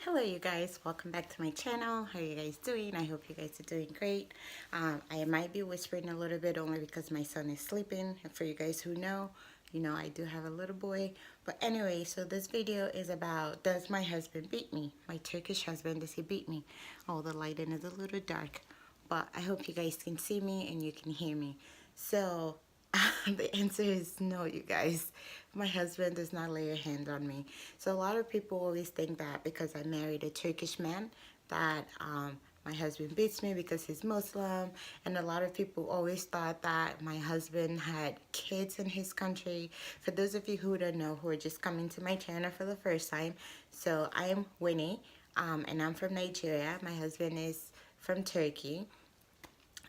Hello you guys, welcome back to my channel. How are you guys doing? I hope you guys are doing great. I might be whispering a little bit only because my son is sleeping. And for you guys who know, you know I do have a little boy. But anyway, so this video is about, does my husband beat me? My Turkish husband, does he beat me? Oh, the lighting is a little dark. But I hope you guys can see me and you can hear me. So the answer is no, you guys. My husband does not lay a hand on me. So a lot of people always think that because I married a Turkish man, that my husband beats me because he's Muslim. And a lot of people always thought that my husband had kids in his country. For those of you who don't know, who are just coming to my channel for the first time, so I am Winnie, and I'm from Nigeria. My husband is from Turkey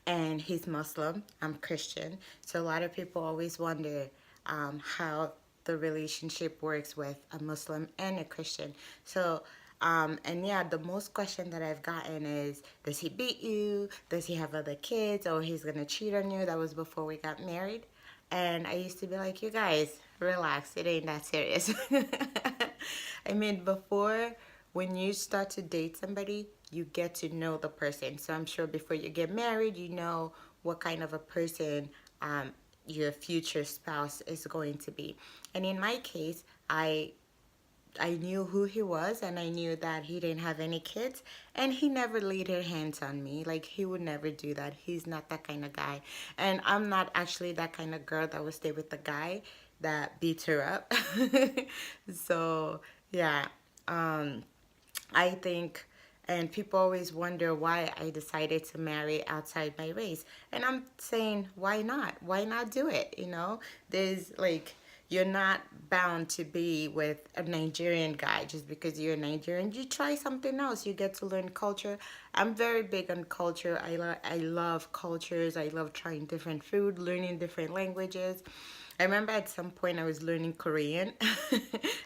and he's Muslim. I'm Christian. So a lot of people always wonder how the relationship works with a Muslim and a Christian. So, and yeah, the most question that I've gotten is, does he beat you? Does he have other kids? Or he's gonna cheat on you? That was before we got married. And I used to be like, you guys, relax. It ain't that serious. I mean, before, when you start to date somebody, you get to know the person. So I'm sure before you get married, you know what kind of a person your future spouse is going to be. And in my case, I knew who he was, and I knew that he didn't have any kids, and he never laid her hands on me. Like, he would never do that. He's not that kind of guy. And I'm not actually that kind of girl that would stay with the guy that beats her up. So, yeah. I think, and people always wonder why I decided to marry outside my race. And I'm saying, why not? Why not do it? You know, there's like, you're not bound to be with a Nigerian guy just because you're Nigerian. You try something else. You get to learn culture. I'm very big on culture. I love cultures. I love trying different food, learning different languages. I remember at some point I was learning Korean.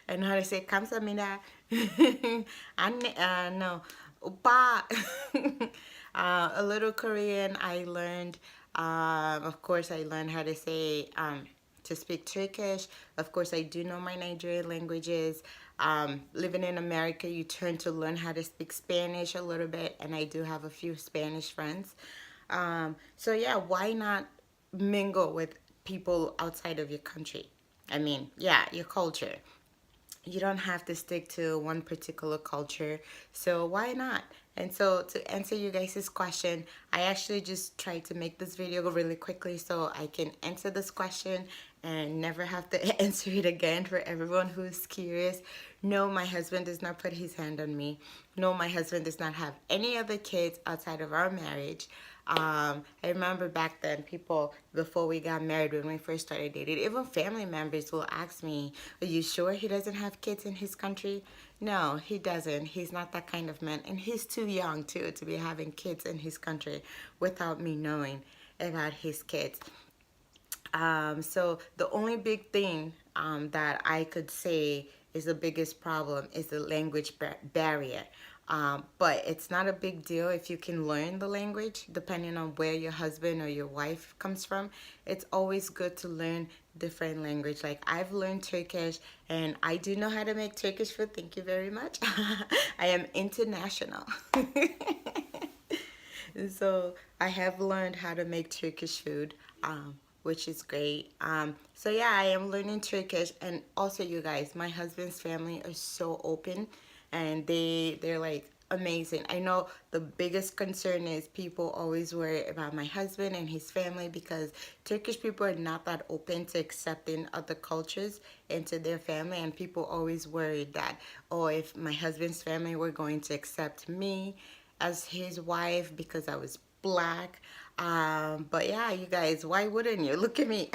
I know how to say 감사합니다. No, 오빠. A little Korean I learned. Of course, I learned how to say to speak Turkish. Of course, I do know my Nigerian languages. Living in America, you turn to learn how to speak Spanish a little bit, and I do have a few Spanish friends. So yeah, why not mingle with people outside of your country? I mean, yeah, your culture. You don't have to stick to one particular culture, so why not? And so to answer you guys' question, I actually just tried to make this video really quickly so I can answer this question and never have to answer it again for everyone who's curious. No, my husband does not put his hand on me. No, my husband does not have any other kids outside of our marriage. I remember back then, people, before we got married, when we first started dating, even family members will ask me, are you sure he doesn't have kids in his country? No, he doesn't. He's not that kind of man. And he's too young, too, to be having kids in his country without me knowing about his kids. So the only big thing that I could say is the biggest problem is the language barrier. But it's not a big deal if you can learn the language, depending on where your husband or your wife comes from. It's always good to learn different language. Like, I've learned Turkish, and I do know how to make Turkish food. Thank you very much. I am international. So I have learned how to make Turkish food, which is great. So yeah, I am learning Turkish, and also, you guys, my husband's family are so open, and they're like amazing. I know the biggest concern is people always worry about my husband and his family because Turkish people are not that open to accepting other cultures into their family, and people always worried that, oh, if my husband's family were going to accept me as his wife because I was black. But yeah, you guys, why wouldn't you? Look at me.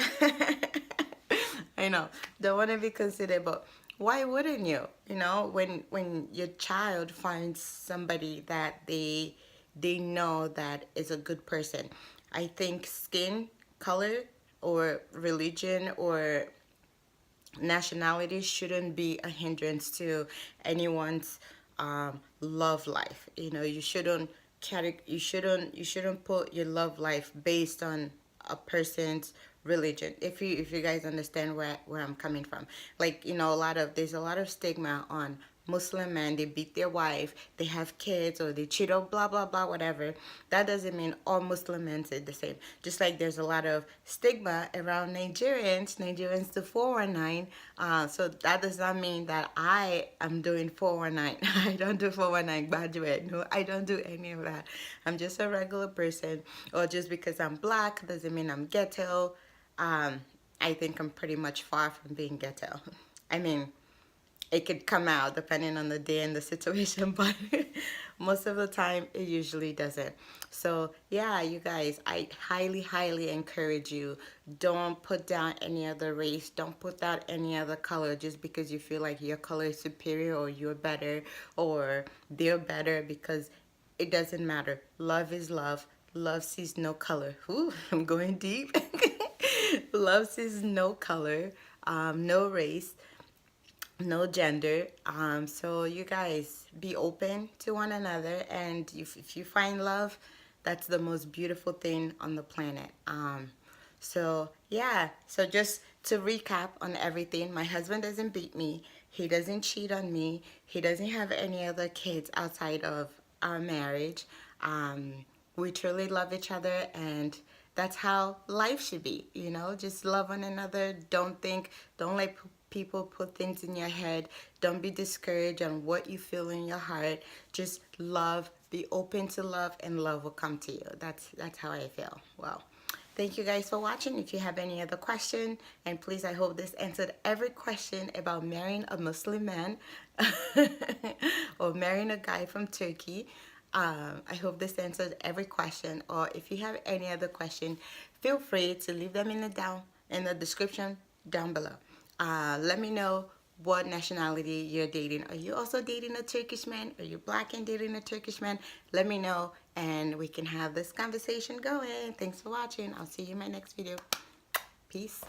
I know, don't want to be considered, but why wouldn't you? You know, when your child finds somebody that they know that is a good person. I think skin color or religion or nationality shouldn't be a hindrance to anyone's love life. You know, you shouldn't put your love life based on a person's religion. If you guys understand where I'm coming from. Like, you know, there's a lot of stigma on Muslim men, they beat their wife, they have kids, or they cheat, or blah blah blah, whatever. That doesn't mean all Muslim men say the same. Just like there's a lot of stigma around Nigerians do 419. So that does not mean that I am doing 419. I don't do 419 graduate. No, I don't do any of that. I'm just a regular person. Or just because I'm black doesn't mean I'm ghetto. I think I'm pretty much far from being ghetto. I mean, it could come out depending on the day and the situation, but most of the time it usually doesn't. So yeah, you guys, I highly encourage you, don't put down any other race, don't put down any other color just because you feel like your color is superior or you're better or they're better, because it doesn't matter. Love is love. Love sees no color. Ooh, I'm going deep. Love sees no color, no race, no gender. So you guys be open to one another, and if you find love, that's the most beautiful thing on the planet. So yeah, so just to recap on everything, my husband doesn't beat me, he doesn't cheat on me, he doesn't have any other kids outside of our marriage. We truly love each other, and that's how life should be, you know. Just love one another. Don't let people put things in your head. Don't be discouraged on what you feel in your heart. Just love, be open to love, and love will come to you. That's how I feel. Well, thank you guys for watching. If you have any other question, and please, I hope this answered every question about marrying a Muslim man or marrying a guy from Turkey. I hope this answered every question. Or if you have any other question, feel free to leave them in the description down below. Let me know what nationality you're dating. Are you also dating a Turkish man? Are you black and dating a Turkish man? Let me know, and we can have this conversation going. Thanks for watching. I'll see you in my next video. Peace.